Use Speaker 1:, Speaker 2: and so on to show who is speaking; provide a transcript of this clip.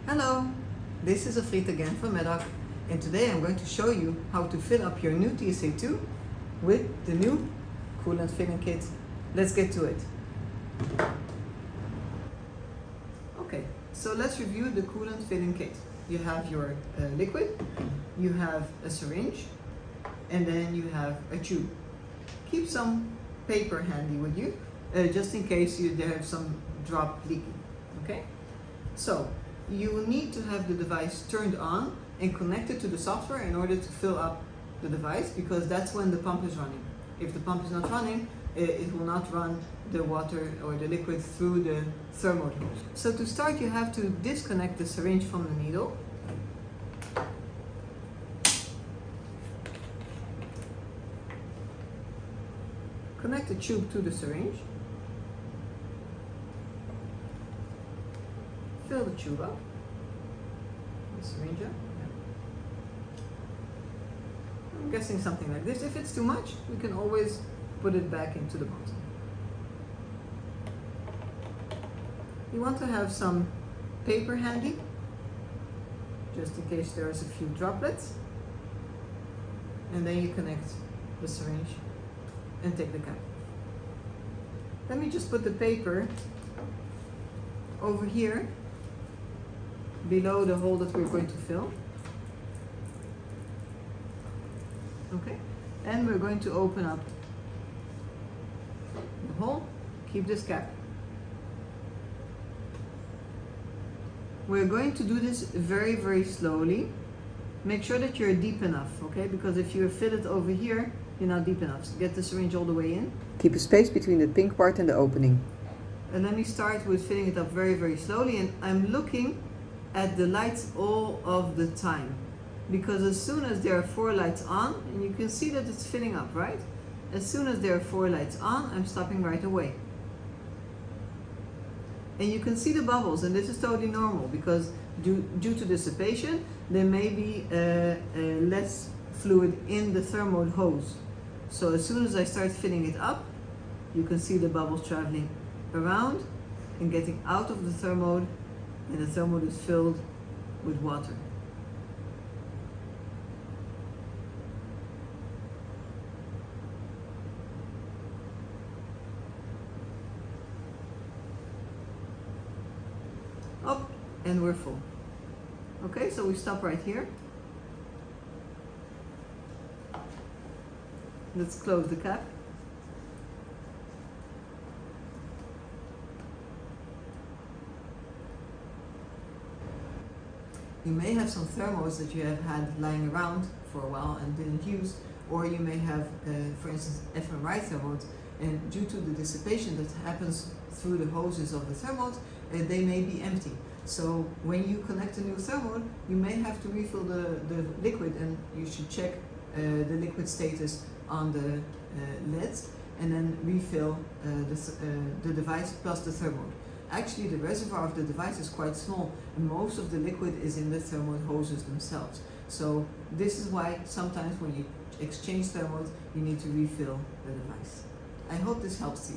Speaker 1: Hello, this is Afrit again from Medoc, and today I'm going to show you how to fill up your new TSA2 with the new coolant filling kit. Let's get to it. Okay, so let's review the coolant filling kit. You have your liquid, you have a syringe, and then you have a tube. Keep some paper handy with you, just in case you have some drop leaking, okay? So, you will need to have the device turned on and connected to the software in order to fill up the device, because that's when the pump is running. If the pump is not running, it will not run the water or the liquid through the thermode hose. So to start, you have to disconnect the syringe from the needle. Connect the tube to the syringe. Fill the tube up, the syringe up. I'm guessing something like this. If it's too much, we can always put it back into the bottle. You want to have some paper handy, just in case there's a few droplets. And then you connect the syringe and take the cap. Let me just put the paper over here below the hole that we're going to fill. Okay, and we're going to open up the hole, keep this cap. We're going to do this very, very slowly. Make sure that you're deep enough, okay? Because if you fill it over here, you're not deep enough. So get the syringe all the way in. Keep a space between the pink part and the opening. And let me start with filling it up very, very slowly. And I'm looking at the lights all of the time, because as soon as there are 4 lights on, and you can see that it's filling up, right? As soon as there are 4 lights on, I'm stopping right away. And you can see the bubbles, and this is totally normal, because due to dissipation, there may be less fluid in the thermode hose. So as soon as I start filling it up, you can see the bubbles traveling around and getting out of the thermode, and the thermode is filled with water. Up, and we're full. Okay, so we stop right here. Let's close the cap. You may have some thermos that you have had lying around for a while and didn't use, or you may have, for instance, FMRI thermodes, and due to the dissipation that happens through the hoses of the thermodes, they may be empty. So when you connect a new thermode, you may have to refill the liquid, and you should check the liquid status on the LEDs, and then refill the device plus the thermode. Actually, the reservoir of the device is quite small, and most of the liquid is in the thermode hoses themselves. So this is why sometimes when you exchange thermodes, you need to refill the device. I hope this helps you.